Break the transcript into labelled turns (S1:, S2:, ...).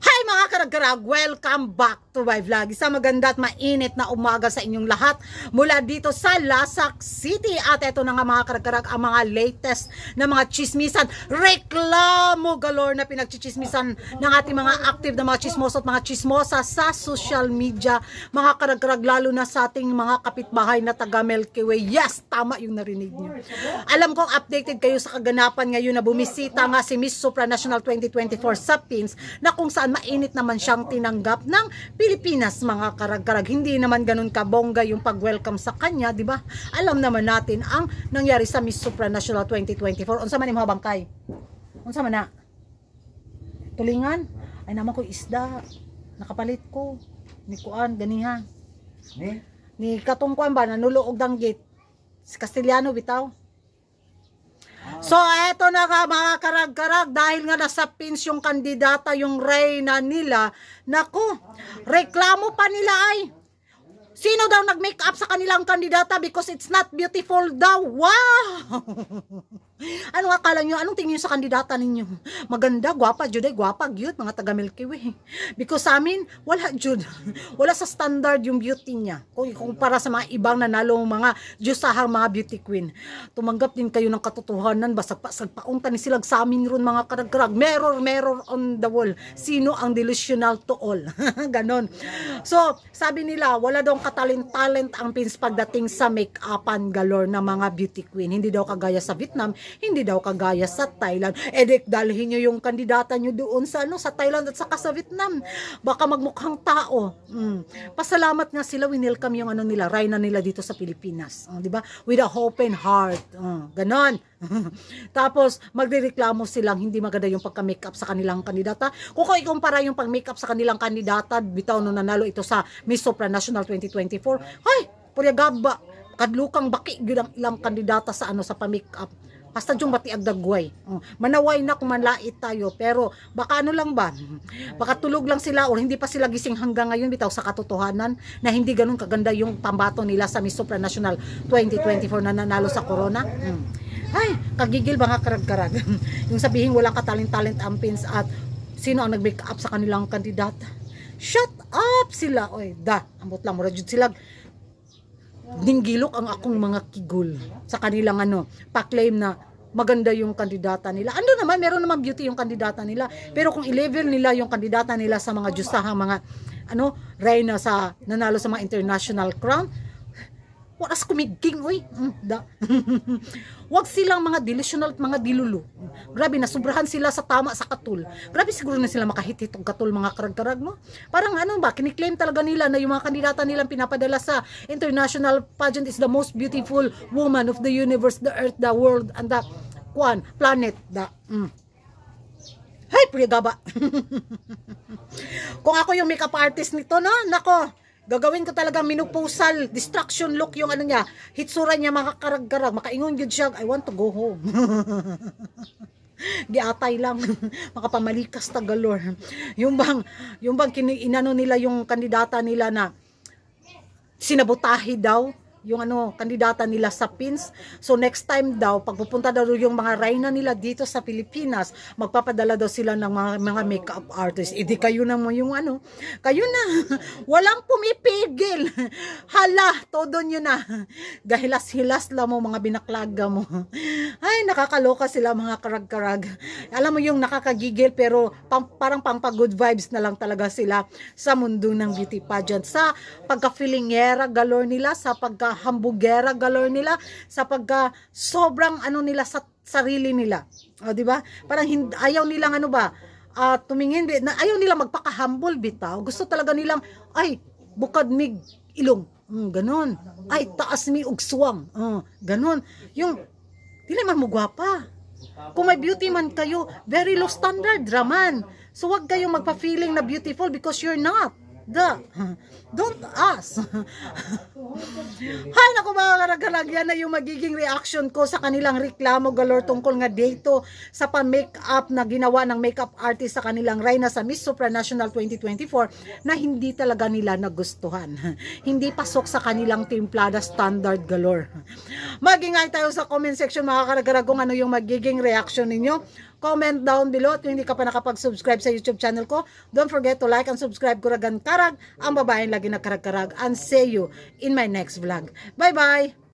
S1: Hi mga karag-karag! Welcome back to my vlog. Isang maganda at mainit na umaga sa inyong lahat mula dito sa Lasak City. At ito na nga mga karag-karag ang mga latest na mga chismisan. Reklamo galore na pinagchichismisan ng ating mga active na mga chismoso at mga chismosa sa social media. Mga karag-karag lalo na sa ating mga kapitbahay na taga Milky Way. Yes! Tama yung narinig nyo. Alam kong updated kayo sa kaganapan ngayon na bumisita nga si Miss Supranational 2024 sa PINS na kung saan mainit naman siyang tinanggap ng Pilipinas mga karag-karag. Hindi naman ganun kabongga yung pag-welcome sa kanya, di ba? Alam naman natin ang nangyari sa Miss Supranational 2024. Unsa man imong bangkay? Unsa man na? Tulingan? Ay naman ko isda. Nakapalit ko. Ni kuan ganiha. Ni katungkuan ba nanulo og danggit. Si Castellano bitaw. So, eto na nga mga karag-karag, dahil nga nasa PINS yung kandidata, yung reyna nila, naku, reklamo pa nila ay, sino daw nag-make up sa kanilang kandidata because it's not beautiful daw? Wow! Ano akala nyo? Anong tingin nyo sa kandidata ninyo? Maganda, gwapa, juday, gwapa, cute, mga taga Milky Way. Because sa amin, wala, jud. Wala sa standard yung beauty niya. Kung para sa mga ibang nanalo mga Diyosahang mga beauty queen. Tumanggap din kayo ng katotohanan. Basag-paunta ni silag sa amin ron mga karag-karag. Mirror on the wall. Sino ang delusional to all? Ganon. So, sabi nila, wala daw katalent-talent ang PINS pagdating sa make-upan galore ng mga beauty queen. Hindi daw kagaya sa Vietnam, hindi daw kagaya sa Thailand. Edek, dalhin nyo yung kandidata nyo doon sa, sa Thailand at saka sa Vietnam. Baka magmukhang tao. Pasalamat nga sila, winelcome yung nila, reyna nila dito sa Pilipinas. Di ba? With a open heart. Ganon. Tapos, magrereklamo silang hindi maganda yung pagka-makeup sa kanilang kandidata. Kung ikumpara yung pag-makeup sa kanilang kandidata, bitaw nung nanalo ito sa Miss Supranational 2024, ay, purya gaba, kadlukang baki yun ang ilang kandidata sa sa pa-makeup. Basta yung bati agdagway. Manaway na kung manlait tayo. Pero baka lang ba? Baka tulog lang sila o hindi pa sila gising hanggang ngayon bitaw sa katotohanan na hindi ganun kaganda yung pambato nila sa Miss Supranational 2024 na nanalo sa corona. Ay, kagigil mga karag-karag. Yung sabihin walang katalent-talent ang PINS at sino ang nag-make up sa kanilang kandidata. Shut up sila. Oy, ambot lang mura jud sila. Ninggilok ang akong mga kigul sa kanilang pa-claim na maganda yung kandidata nila. Ando naman, meron naman beauty yung kandidata nila. Pero kung i-level nila yung kandidata nila sa mga Diyosahang mga reyna sa nanalo sa mga international crown, waras kumigking, oy. Wag silang mga delusional at mga dilulu. Grabe, nasubrahan sila sa tama sa katul. Grabe siguro na sila makahit-hitong katul mga karag-karag, no? Parang kiniklaim talaga nila na yung mga kandidata nilang pinapadala sa international pageant is the most beautiful woman of the universe, the earth, the world, and the planet. Hay, prigaba. Kung ako yung makeup artist nito, no? Nako, gagawin ko talaga minupusal, distraction look yung niya, hitsura niya mga karag-karag, makaingon yun siya, I want to go home. Giatay lang, makapamalikas tagalor. Yung bang inano nila yung kandidata nila na sinabotahe daw yung kandidata nila sa PINS. So next time daw, pagpupunta daw yung mga reyna nila dito sa Pilipinas, magpapadala daw sila ng mga makeup artist. Hindi kayo na mo yung kayo na, walang pumipigil. Hala, todo nyo na. Gahilas-hilas lang mo mga binaklaga mo. Ay, nakakaloka sila mga karag-karag. Alam mo yung nakakagigil pero parang pampa-good vibes na lang talaga sila sa mundo ng beauty pageant. Sa pagka-feelingera galore nila, sa hambugera galore nila, sa pagka sobrang nila sa sarili nila. Di ba? Parang ayaw nilang tumingin, ayaw nilang magpaka-humble bitaw. Gusto talaga nilang ay bukad mig ilong. Ganon. Ay taas mi ugsuwang. Ganon. Yung dili man mo gwapa. Kung may beauty man kayo, very low standard raman. So wag kayong magpa-feeling na beautiful because you're not. Don't ask. Hay naku mga karag-karag, yan na yung magiging reaction ko sa kanilang reklamo galore tungkol nga dito sa pa-makeup na ginawa ng makeup artist sa kanilang reyna sa Miss Supranational 2024 na hindi talaga nila nagustuhan. Hindi pasok sa kanilang timplada standard galore. Mag-ingay tayo sa comment section mga karag-karag kung ano yung magiging reaction ninyo. comment down below. At kung hindi ka pa nakapag-subscribe sa YouTube channel ko, don't forget to like and subscribe. Kuragan Karag, ang babaeng lagi na karag-karag. And see you in my next vlog. Bye-bye!